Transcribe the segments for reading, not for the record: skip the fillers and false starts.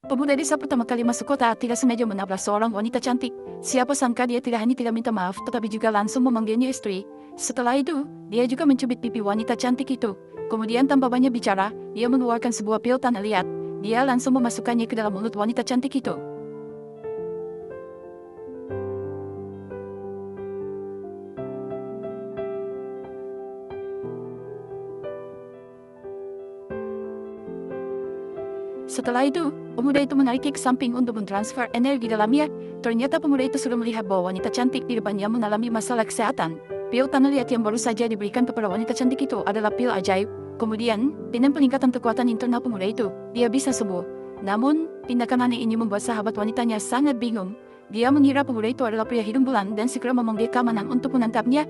Pemuda desa pertama kali masuk kota tidak sengaja menabrak seorang wanita cantik. Siapa sangka dia tidak hanya tidak minta maaf, tetapi juga langsung memanggilnya istri. Setelah itu, dia juga mencubit pipi wanita cantik itu. Kemudian tanpa banyak bicara, dia mengeluarkan sebuah pil tanah liat. Dia langsung memasukkannya ke dalam mulut wanita cantik itu. Setelah itu, pemuda itu menariknya ke samping untuk mentransfer energi dalamnya. Ternyata pemuda itu sudah melihat bahwa wanita cantik di depannya mengalami masalah kesehatan. Pil tanah liat yang baru saja diberikan kepada wanita cantik itu adalah pil ajaib. Kemudian, dengan peningkatan kekuatan internal pemuda itu, dia bisa sembuh. Namun, tindakan aneh ini membuat sahabat wanitanya sangat bingung. Dia mengira pemuda itu adalah pria hidung belang dan segera memanggil keamanan untuk menangkapnya.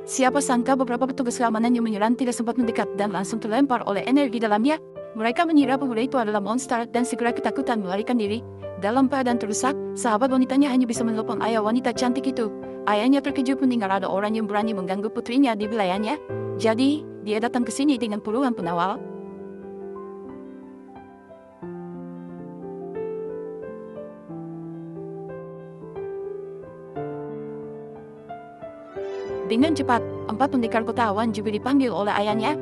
Siapa sangka beberapa petugas keamanan yang menyerang tidak sempat mendekat dan langsung terlempar oleh energi dalamnya. Mereka mengira pemuda itu adalah monster dan segera ketakutan melarikan diri. Dalam keadaan terdesak, sahabat wanitanya hanya bisa menelpon ayah wanita cantik itu. Ayahnya terkejut mendengar ada orang yang berani mengganggu putrinya di wilayahnya. Jadi, dia datang ke sini dengan puluhan pengawal. Dengan cepat, 4 pendekar kota awan juga dipanggil oleh ayahnya.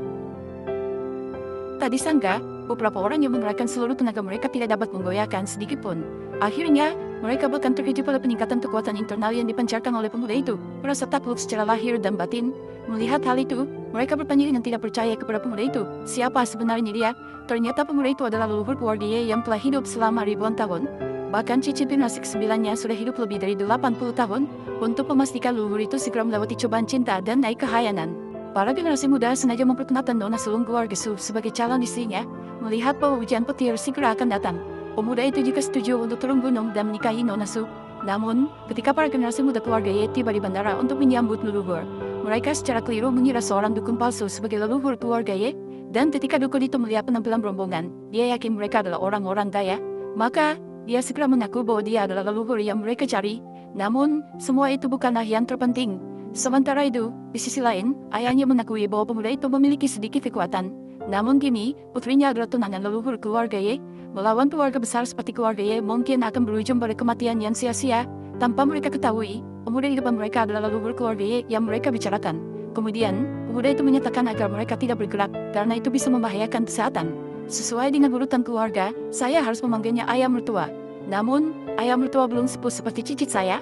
Tak disangka, beberapa orang yang mengerahkan seluruh tenaga mereka tidak dapat menggoyahkan sedikit pun. Akhirnya, mereka bahkan terkejut pada peningkatan kekuatan internal yang dipancarkan oleh pemuda itu. Merasa takut secara lahir dan batin. Melihat hal itu, mereka bertanya dengan tidak percaya kepada pemuda itu. Siapa sebenarnya dia? Ternyata pemuda itu adalah leluhur keluarganya yang telah hidup selama ribuan tahun. Bahkan cicit generasi ke-9-nya sudah hidup lebih dari 80 tahun. Untuk memastikan leluhur itu segera melewati cobaan cinta dan naik ke hayanan. Para generasi muda sengaja memperkenalkan Nona sulung keluarga Su sebagai calon istrinya. Melihat bahwa hujan petir segera akan datang, pemuda itu juga setuju untuk turun gunung dan menikahi Nona Su. Namun, ketika para generasi muda keluarga Ye tiba di bandara untuk menyambut leluhur, mereka secara keliru mengira seorang dukun palsu sebagai leluhur keluarga Ye. Dan ketika dukun itu melihat penampilan rombongan, dia yakin mereka adalah orang-orang kaya. Maka, dia segera mengaku bahwa dia adalah leluhur yang mereka cari. Namun, semua itu bukanlah yang terpenting. Sementara itu, di sisi lain, ayahnya mengakui bahwa pemuda itu memiliki sedikit kekuatan. Namun kini, putrinya adalah tunangan leluhur keluarga Ye. Melawan keluarga besar seperti keluarga Ye mungkin akan berujung pada kematian yang sia-sia. Tanpa mereka ketahui, pemuda di depan mereka adalah leluhur keluarga Ye yang mereka bicarakan. Kemudian, pemuda itu menyatakan agar mereka tidak bergerak, karena itu bisa membahayakan kesehatan. Sesuai dengan urutan keluarga, saya harus memanggilnya ayah mertua. Namun, ayah mertua belum sepuh seperti cicit saya.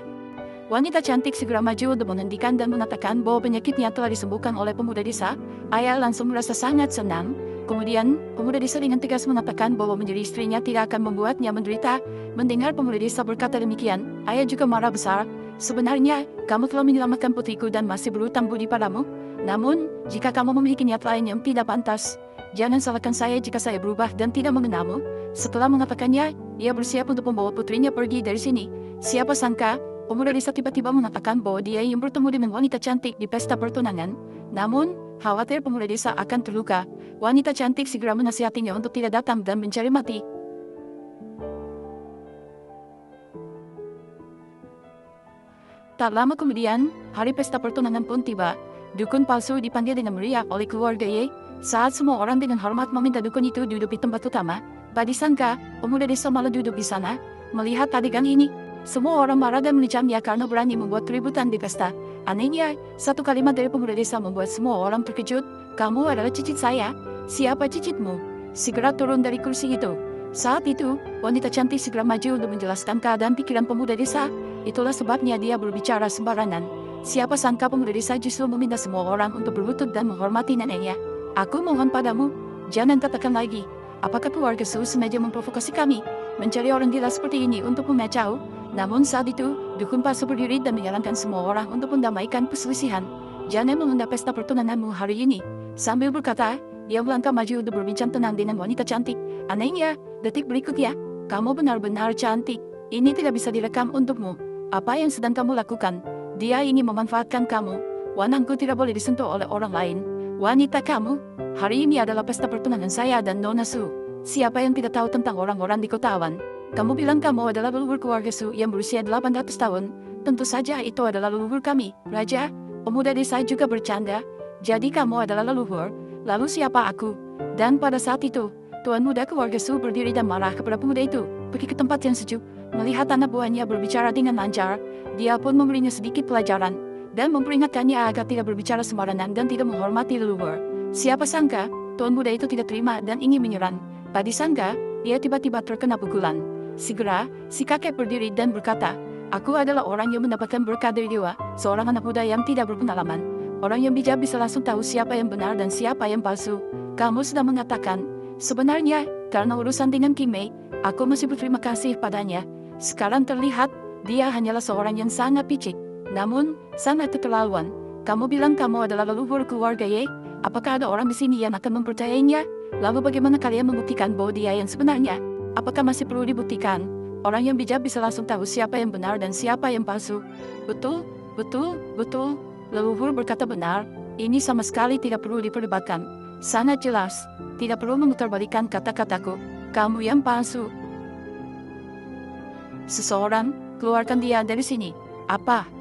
Wanita cantik segera maju untuk menghentikan dan mengatakan bahwa penyakitnya telah disembuhkan oleh pemuda desa. Ayah langsung merasa sangat senang. Kemudian, pemuda desa dengan tegas mengatakan bahwa menjadi istrinya tidak akan membuatnya menderita. Mendengar pemuda desa berkata demikian, ayah juga marah besar. Sebenarnya, kamu telah menyelamatkan putriku dan masih berhutang budi padamu. Namun, jika kamu memiliki niat lain yang tidak pantas, jangan salahkan saya jika saya berubah dan tidak mengenalmu. Setelah mengatakannya, ia bersiap untuk membawa putrinya pergi dari sini. Siapa sangka, pemuda desa tiba-tiba mengatakan bahwa dia ingin bertemu dengan wanita cantik di pesta pertunangan. Namun, khawatir pemuda desa akan terluka, wanita cantik segera menasihatinya untuk tidak datang dan mencari mati. Tak lama kemudian, hari pesta pertunangan pun tiba. Dukun palsu dipanggil dengan meriah oleh keluarga Ye. Saat semua orang dengan hormat meminta dukun itu duduk di tempat utama, tak disangka, pemuda desa malah duduk di sana. Melihat adegan ini, semua orang marah dan mencamnya karena berani membuat keributan di pesta. Anehnya, satu kalimat dari pemuda desa membuat semua orang terkejut. Kamu adalah cicit saya. Siapa cicitmu? Segera turun dari kursi itu. Saat itu, wanita cantik segera maju untuk menjelaskan keadaan pikiran pemuda desa. Itulah sebabnya dia berbicara sembarangan. Siapa sangka pemuda desa justru meminta semua orang untuk berlutut dan menghormati neneknya. Aku mohon padamu, jangan katakan lagi. Apakah keluarga Su sengaja memprovokasi kami, mencari orang gila seperti ini untuk memecah? Namun saat itu, dukun palsu berdiri dan menyarankan semua orang untuk mendamaikan perselisihan. Jangan menunda pesta pertunanganmu hari ini. Sambil berkata, dia melangkah maju untuk berbincang tenang dengan wanita cantik. Anehnya, detik berikutnya, kamu benar-benar cantik. Ini tidak bisa direkam untukmu. Apa yang sedang kamu lakukan? Dia ingin memanfaatkan kamu. Wanangku tidak boleh disentuh oleh orang lain. Wanita kamu, hari ini adalah pesta pertunangan saya dan Nona Su. Siapa yang tidak tahu tentang orang-orang di kota awan? Kamu bilang kamu adalah leluhur keluarga Su yang berusia 800 tahun. Tentu saja itu adalah leluhur kami, Raja. Pemuda desa juga bercanda. Jadi kamu adalah leluhur. Lalu siapa aku? Dan pada saat itu, Tuan muda keluarga Su berdiri dan marah kepada pemuda itu. Pergi ke tempat yang sejuk, melihat anak buahnya berbicara dengan lancar. Dia pun memberinya sedikit pelajaran dan memperingatkannya agar tidak berbicara sembarangan dan tidak menghormati leluhur. Siapa sangka, tuan muda itu tidak terima dan ingin menyerang. Tadi sangka, dia tiba-tiba terkena pukulan. Segera, si kakek berdiri dan berkata, "Aku adalah orang yang mendapatkan berkat dari dewa, seorang anak muda yang tidak berpengalaman. Orang yang bijak bisa langsung tahu siapa yang benar dan siapa yang palsu. Kamu sudah mengatakan, sebenarnya, karena urusan dengan Kimei, aku masih berterima kasih padanya. Sekarang terlihat, dia hanyalah seorang yang sangat picik. Namun, sangat keterlaluan. Kamu bilang kamu adalah leluhur keluarga Ye? Apakah ada orang di sini yang akan mempercayainya? Lalu bagaimana kalian membuktikan bahwa dia yang sebenarnya? Apakah masih perlu dibuktikan? Orang yang bijak bisa langsung tahu siapa yang benar dan siapa yang palsu." "Betul, betul, betul." Leluhur berkata benar. Ini sama sekali tidak perlu diperdebatkan. Sangat jelas. Tidak perlu memutarbalikkan kata-kataku. Kamu yang palsu. "Seseorang, keluarkan dia dari sini." "Apa?"